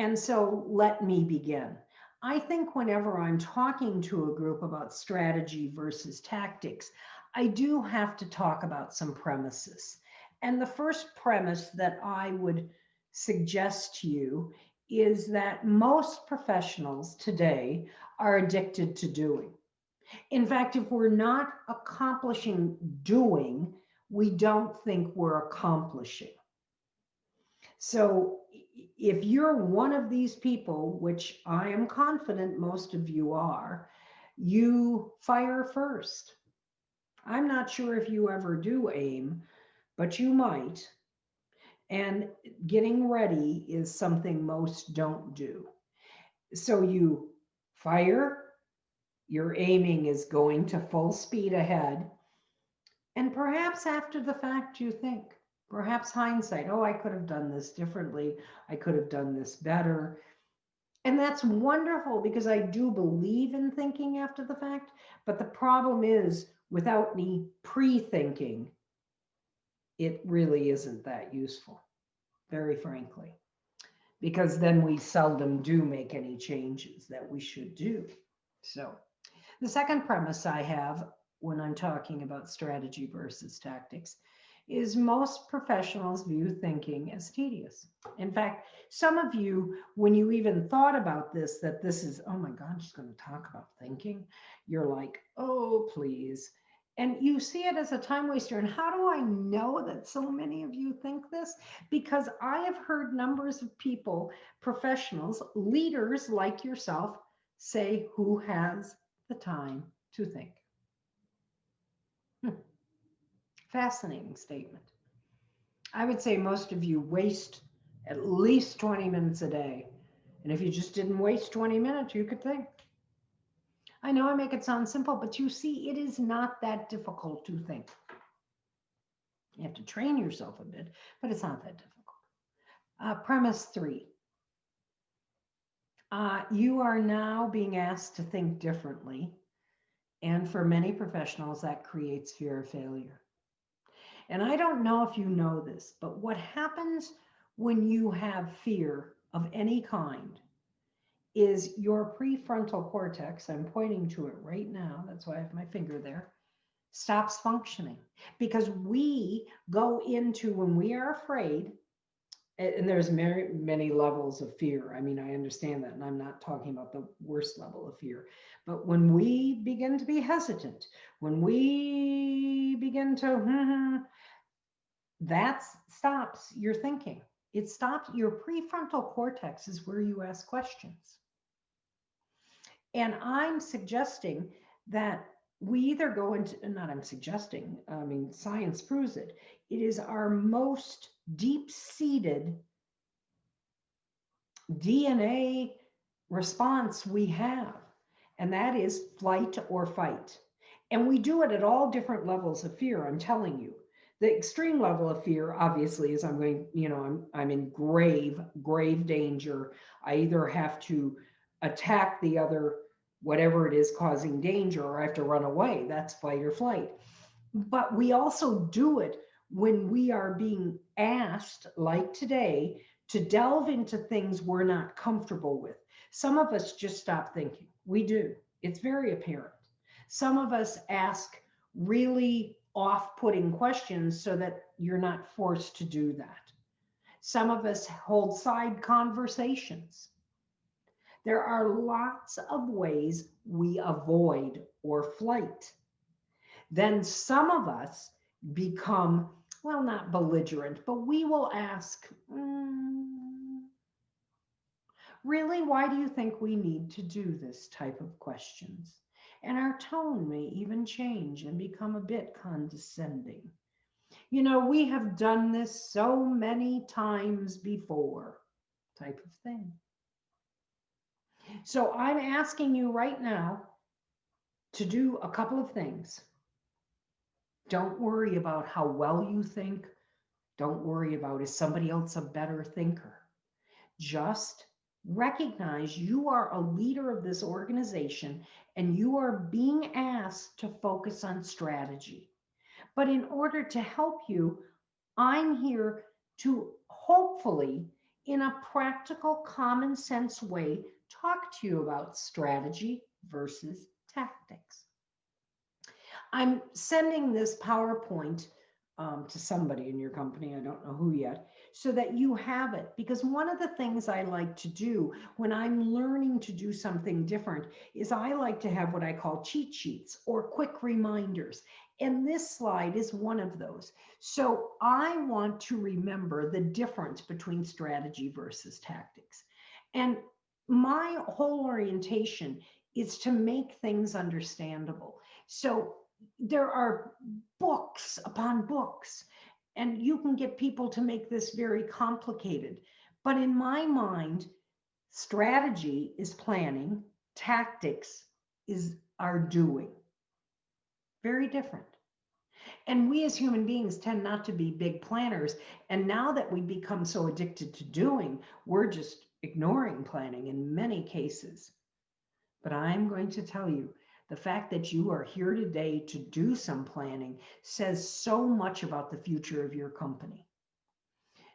And so let me begin. I think whenever I'm talking to a group about strategy versus tactics, I do have to talk about some premises. And the first premise that I would suggest to you is that most professionals today are addicted to doing. In fact, if we're not accomplishing doing, we don't think we're accomplishing. So if you're one of these people, which I am confident most of you are, you fire first. I'm not sure if you ever do aim, but you might. And getting ready is something most don't do. So you fire, your aiming is going to full speed ahead. And perhaps after the fact, you think, perhaps hindsight, oh, I could have done this differently. I could have done this better. And that's wonderful because I do believe in thinking after the fact. But the problem is, without any pre thinking, it really isn't that useful, very frankly, because then we seldom do make any changes that we should do. So, the second premise I have when I'm talking about strategy versus tactics is most professionals view thinking as tedious. In fact, some of you, when you even thought about this, that this is, oh my God, she's going to talk about thinking, you're like, oh, please. And you see it as a time waster. And how do I know that so many of you think this? Because I have heard numbers of people, professionals, leaders like yourself, say, who has the time to think? Hmm. Fascinating statement. I would say most of you waste at least 20 minutes a day. And if you just didn't waste 20 minutes, you could think. I know I make it sound simple, but you see, it is not that difficult to think. You have to train yourself a bit, but it's not that difficult. Premise three, you are now being asked to think differently. And for many professionals, that creates fear of failure. And I don't know if you know this, but what happens when you have fear of any kind is your prefrontal cortex, I'm pointing to it right now, that's why I have my finger there, stops functioning. Because we go into, when we are afraid, and there's many levels of fear. I mean, I understand that, and I'm not talking about the worst level of fear. But when we begin to be hesitant, when we begin to, that stops your thinking. It stops your prefrontal cortex is where you ask questions. And I'm suggesting that we either go into, not I'm suggesting, I mean, science proves it. It is our most deep-seated DNA response we have, and that is flight or fight. And we do it at all different levels of fear, I'm telling you. The extreme level of fear, obviously, is I'm going, I'm in grave danger. I either have to attack the other, whatever it is causing danger, or I have to run away. That's fight or flight. But we also do it when we are being asked, like today, to delve into things we're not comfortable with. Some of us just stop thinking. We do. It's very apparent. Some of us ask really off-putting questions so that you're not forced to do that. Some of us hold side conversations. There are lots of ways we avoid or flight. Then some of us become, well, not belligerent, but we will ask, really, why do you think we need to do this type of questions? And our tone may even change and become a bit condescending. We have done this so many times before, type of thing. So I'm asking you right now to do a couple of things. Don't worry about how well you think. Don't worry about is somebody else a better thinker. Just recognize you are a leader of this organization and you are being asked to focus on strategy. But in order to help you, I'm here to hopefully in a practical, common sense way, talk to you about strategy versus tactics. I'm sending this PowerPoint to somebody in your company, I don't know who yet, so that you have it. Because one of the things I like to do when I'm learning to do something different is I like to have what I call cheat sheets or quick reminders. And this slide is one of those. So I want to remember the difference between strategy versus tactics. And my whole orientation is to make things understandable. So there are books upon books, and you can get people to make this very complicated. But in my mind, strategy is planning, tactics is our doing. Very different. And we as human beings tend not to be big planners. And now that we become so addicted to doing, we're just ignoring planning in many cases. But I'm going to tell you, the fact that you are here today to do some planning says so much about the future of your company.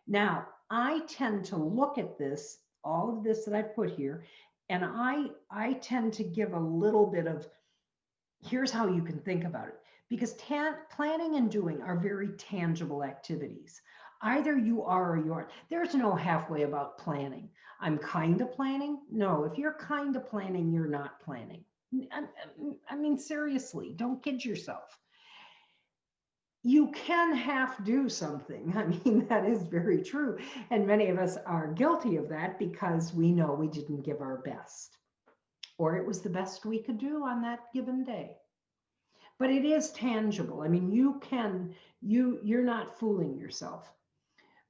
Now, I tend to look at this, all of this that I put here, and I tend to give a little bit of, here's how you can think about it. Because planning and doing are very tangible activities. Either you are or you aren't. There's no halfway about planning. I'm kind of planning. No, if you're kind of planning, you're not planning. I mean, seriously, don't kid yourself. You can half do something. I mean, that is very true. And many of us are guilty of that because we know we didn't give our best, or it was the best we could do on that given day. But it is tangible. I mean, you're not fooling yourself.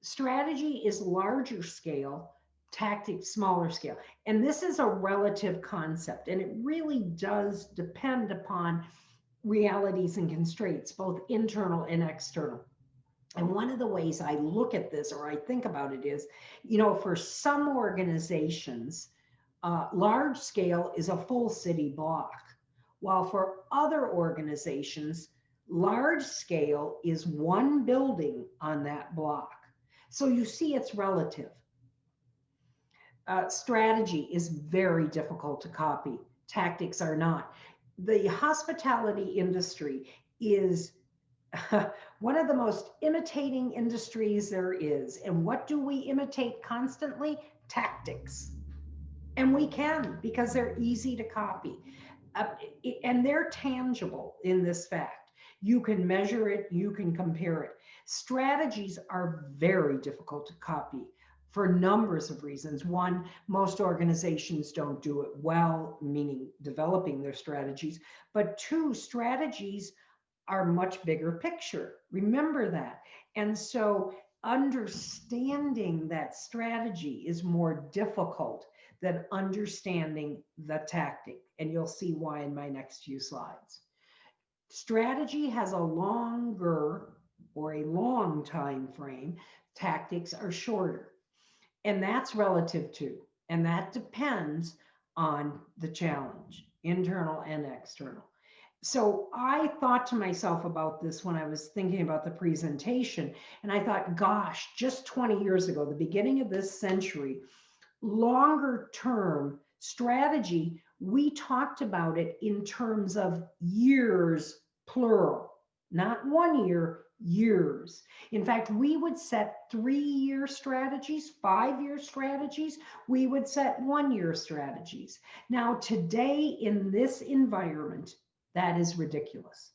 Strategy is larger scale, tactics smaller scale. And this is a relative concept, and it really does depend upon realities and constraints, both internal and external. And one of the ways I look at this or I think about it is, for some organizations, large scale is a full city block, while for other organizations, large scale is one building on that block. So you see, it's relative. Strategy is very difficult to copy. Tactics are not. The hospitality industry is one of the most imitating industries there is. And what do we imitate constantly? Tactics. And we can, because they're easy to copy. And they're tangible in this fact. You can measure it, you can compare it. Strategies are very difficult to copy for numbers of reasons. One, most organizations don't do it well, meaning developing their strategies. But two, strategies are much bigger picture. Remember that. And so understanding that strategy is more difficult than understanding the tactic. And you'll see why in my next few slides. Strategy has a longer or a long time frame. Tactics are shorter. And that's relative to, and that depends on the challenge, internal and external. So I thought to myself about this when I was thinking about the presentation, and I thought, gosh, just 20 years ago, the beginning of this century, longer term strategy, we talked about it in terms of years, plural, not 1 year, years. In fact, we would set 3-year strategies, 5-year strategies. We would set 1-year strategies. Now, today in this environment, that is ridiculous.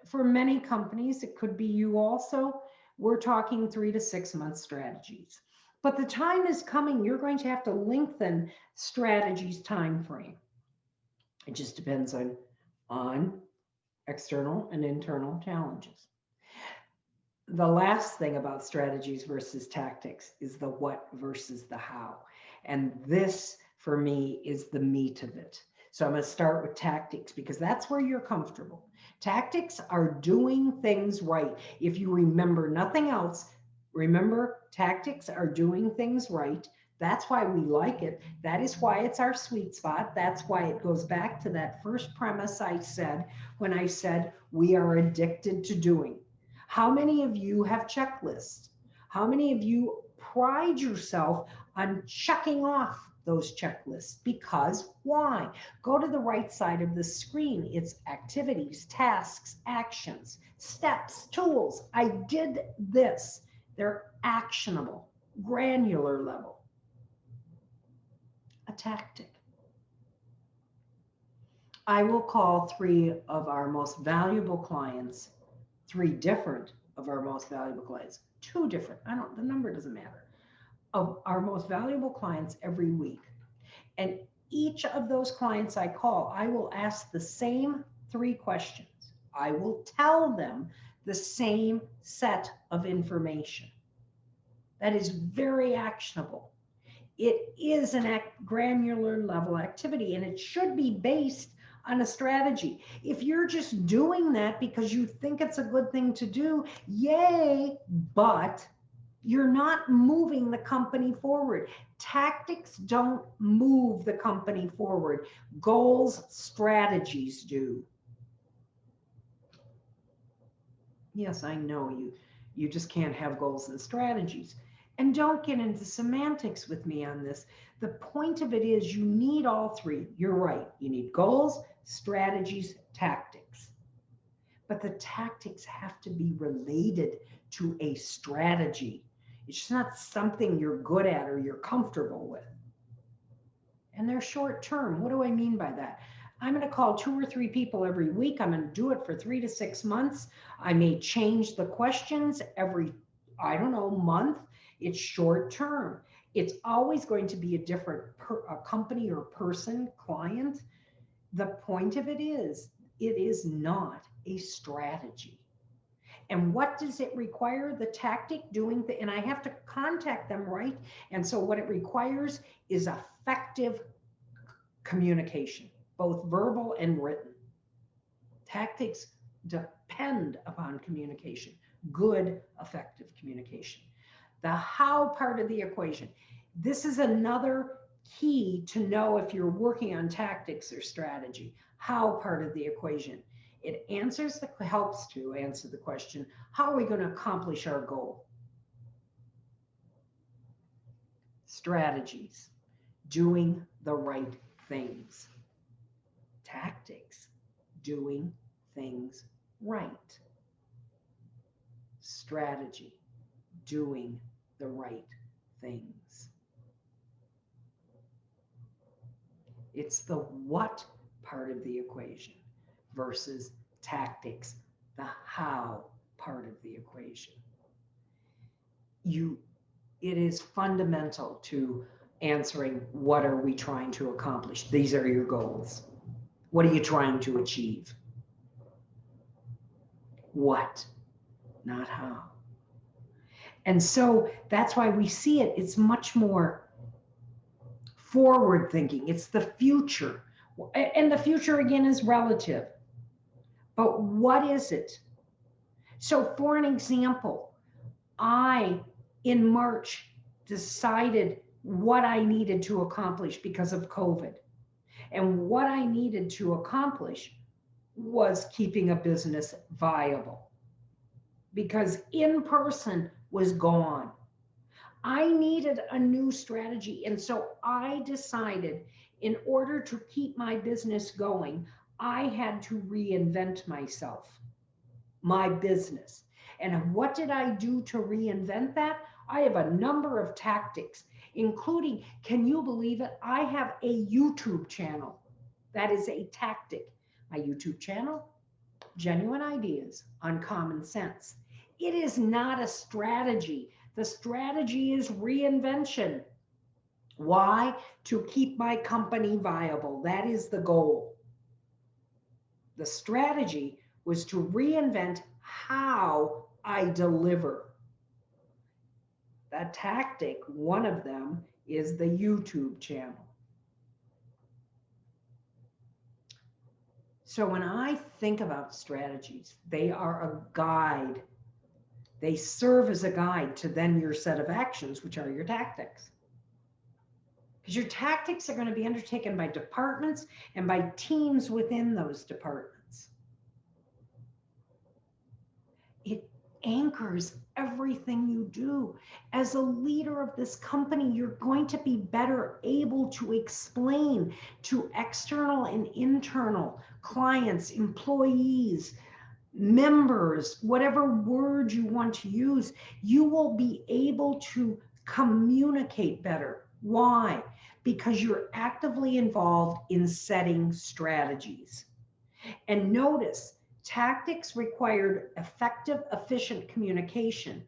For many companies, it could be you also, we're talking 3 to 6 month strategies. But the time is coming, you're going to have to lengthen strategies time frame. It just depends on external and internal challenges. The last thing about strategies versus tactics is the what versus the how. And this, for me, is the meat of it. So I'm going to start with tactics because that's where you're comfortable. Tactics are doing things right. If you remember nothing else, remember tactics are doing things right. That's why we like it. That is why it's our sweet spot. That's why it goes back to that first premise I said when I said we are addicted to doing. How many of you have checklists? How many of you pride yourself on checking off those checklists. Because why? Go to the right side of the screen. It's activities, tasks, actions, steps, tools. I did this. They're actionable, granular level. A tactic. I will call three of our most valuable clients, three different of our most valuable clients, two different, the number doesn't matter, of our most valuable clients every week. And each of those clients I call, I will ask the same three questions. I will tell them the same set of information. That is very actionable. It is a granular level activity, and it should be based on a strategy. If you're just doing that because you think it's a good thing to do, yay, but you're not moving the company forward. Tactics don't move the company forward. Goals, strategies do. Yes, I know you just can't have goals and strategies. And don't get into semantics with me on this. The point of it is you need all three. You're right. You need goals, strategies, tactics. But the tactics have to be related to a strategy. It's just not something you're good at or you're comfortable with. And they're short term. What do I mean by that? I'm going to call 2 or 3 people every week. I'm going to do it for 3 to 6 months. I may change the questions every, month. It's short term. It's always going to be a different company or person, client. The point of it is not a strategy. And what does it require? The tactic and I have to contact them, right? And so what it requires is effective communication, both verbal and written. Tactics depend upon communication, good, effective communication. The how part of the equation. This is another key to know if you're working on tactics or strategy. How part of the equation. It helps to answer the question, how are we going to accomplish our goal? Strategies, doing the right things. Tactics, doing things right. Strategy, doing the right things. It's the what part of the equation versus tactics, the how part of the equation. It is fundamental to answering what are we trying to accomplish. These are your goals. What are you trying to achieve? What, not how. And so that's why we see it. It's much more forward thinking. It's the future. And the future, again, is relative. But what is it? So for an example, I, in March, decided what I needed to accomplish because of COVID. And what I needed to accomplish was keeping a business viable because in person was gone. I needed a new strategy. And so I decided in order to keep my business going, I had to reinvent myself, my business. And what did I do to reinvent that? I have a number of tactics, including, can you believe it? I have a YouTube channel. That is a tactic. My YouTube channel, Genuine Ideas on Common Sense. It is not a strategy. The strategy is reinvention. Why? To keep my company viable. That is the goal. The strategy was to reinvent how I deliver. That tactic, one of them, is the YouTube channel. So when I think about strategies, they are a guide. They serve as a guide to then your set of actions, which are your tactics. Because your tactics are going to be undertaken by departments and by teams within those departments. anchors everything you do. As a leader of this company, you're going to be better able to explain to external and internal clients, employees, members, whatever word you want to use, you will be able to communicate better. Why? Because you're actively involved in setting strategies. And notice, tactics required effective, efficient communication.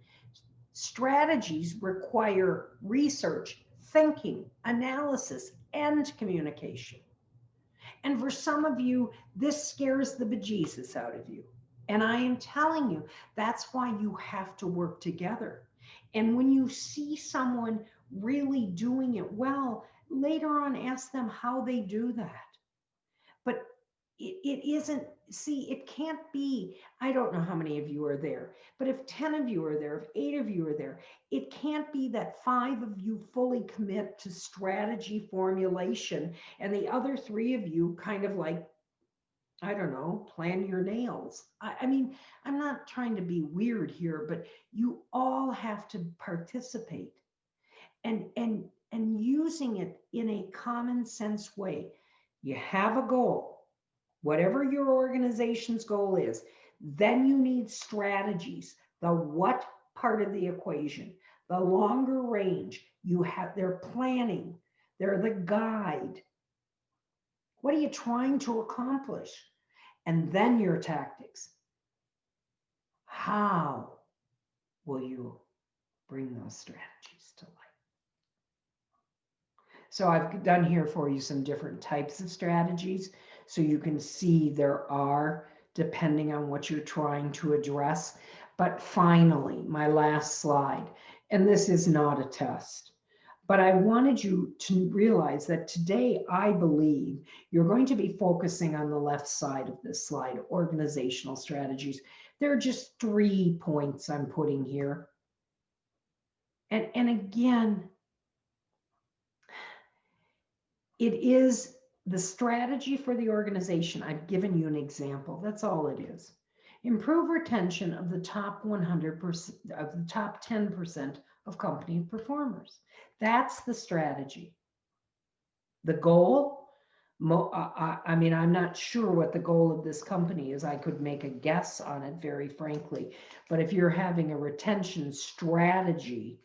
Strategies require research, thinking, analysis, and communication. And for some of you, this scares the bejesus out of you. And I am telling you, that's why you have to work together. And when you see someone really doing it well, later on ask them how they do that. But it isn't, see, it can't be, I don't know how many of you are there, but if 10 of you are there, if 8 of you are there, it can't be that 5 of you fully commit to strategy formulation and the other 3 of you kind of like, I don't know, plan your nails. I mean, I'm not trying to be weird here, but you all have to participate and using it in a common sense way. You have a goal, whatever your organization's goal is, then you need strategies. The what part of the equation, the longer range, you have their planning, they're the guide. What are you trying to accomplish? And then your tactics. How will you bring those strategies to life? So I've done here for you some different types of strategies so you can see there are, depending on what you're trying to address. But finally, my last slide, and this is not a test, but I wanted you to realize that today I believe you're going to be focusing on the left side of this slide, organizational strategies. There are just 3 points I'm putting here. And again, it is the strategy for the organization. I've given you an example. That's all it is. Improve retention of the top 100%, of the top 10% of company performers. That's the strategy. The goal, I mean, I'm not sure what the goal of this company is. I could make a guess on it, very frankly. But if you're having a retention strategy,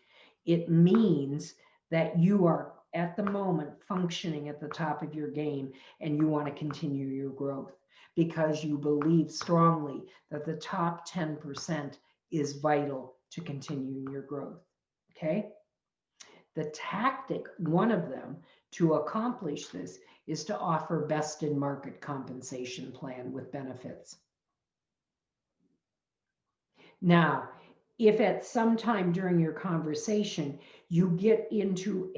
it means that you are at the moment functioning at the top of your game and you want to continue your growth because you believe strongly that the top 10% is vital to continuing your growth. Okay? The tactic, one of them, to accomplish this is to offer best in market compensation plan with benefits. Now, if at some time during your conversation you get into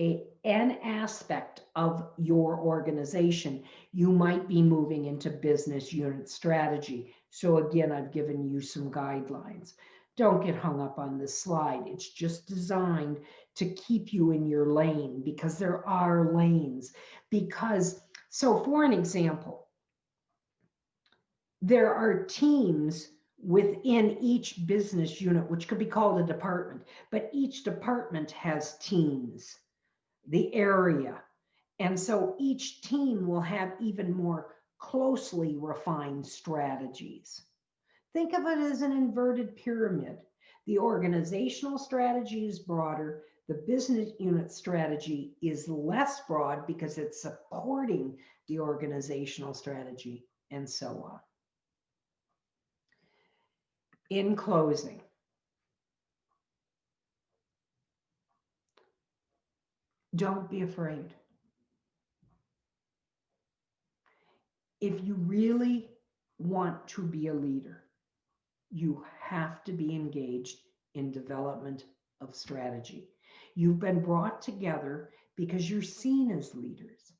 an aspect of your organization, you might be moving into business unit strategy. So again, I've given you some guidelines. Don't get hung up on this slide. It's just designed to keep you in your lane because there are lanes. Because, so for an example, there are teams within each business unit, which could be called a department, but each department has teams, the area. And so each team will have even more closely refined strategies. Think of it as an inverted pyramid. The organizational strategy is broader. The business unit strategy is less broad because it's supporting the organizational strategy and so on. In closing, don't be afraid. If you really want to be a leader, you have to be engaged in development of strategy. You've been brought together because you're seen as leaders,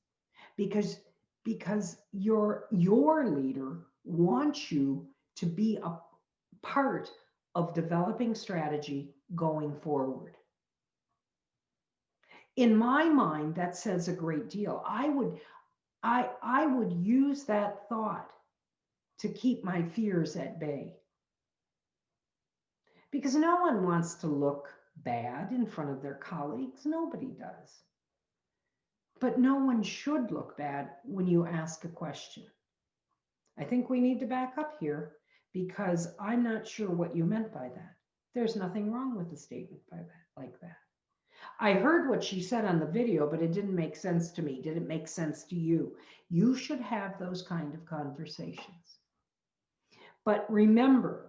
because your leader wants you to be a part of developing strategy going forward. In my mind, that says a great deal. I would use that thought to keep my fears at bay. because no one wants to look bad in front of their colleagues. Nobody does. But no one should look bad when you ask a question. I think we need to back up here because I'm not sure what you meant by that. There's nothing wrong with the statement by that, like that. I heard what she said on the video, but it didn't make sense to me. Did it make sense to you? You should have those kind of conversations. But remember,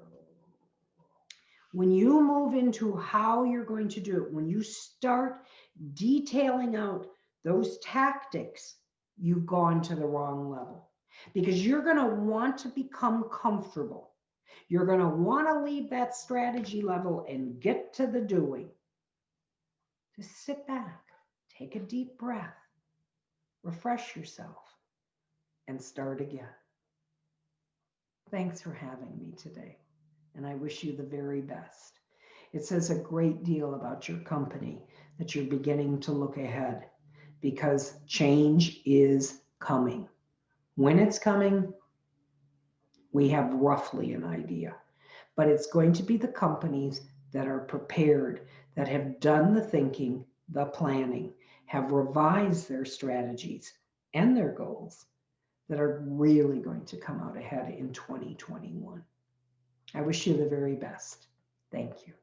when you move into how you're going to do it, when you start detailing out those tactics, you've gone to the wrong level, because you're going to want to become comfortable. You're going to want to leave that strategy level and get to the doing. Just sit back, take a deep breath, refresh yourself, and start again. Thanks for having me today, and I wish you the very best. It says a great deal about your company that you're beginning to look ahead, because change is coming. When it's coming, we have roughly an idea, but it's going to be the companies that are prepared, that have done the thinking, the planning, have revised their strategies and their goals, that are really going to come out ahead in 2021. I wish you the very best. Thank you.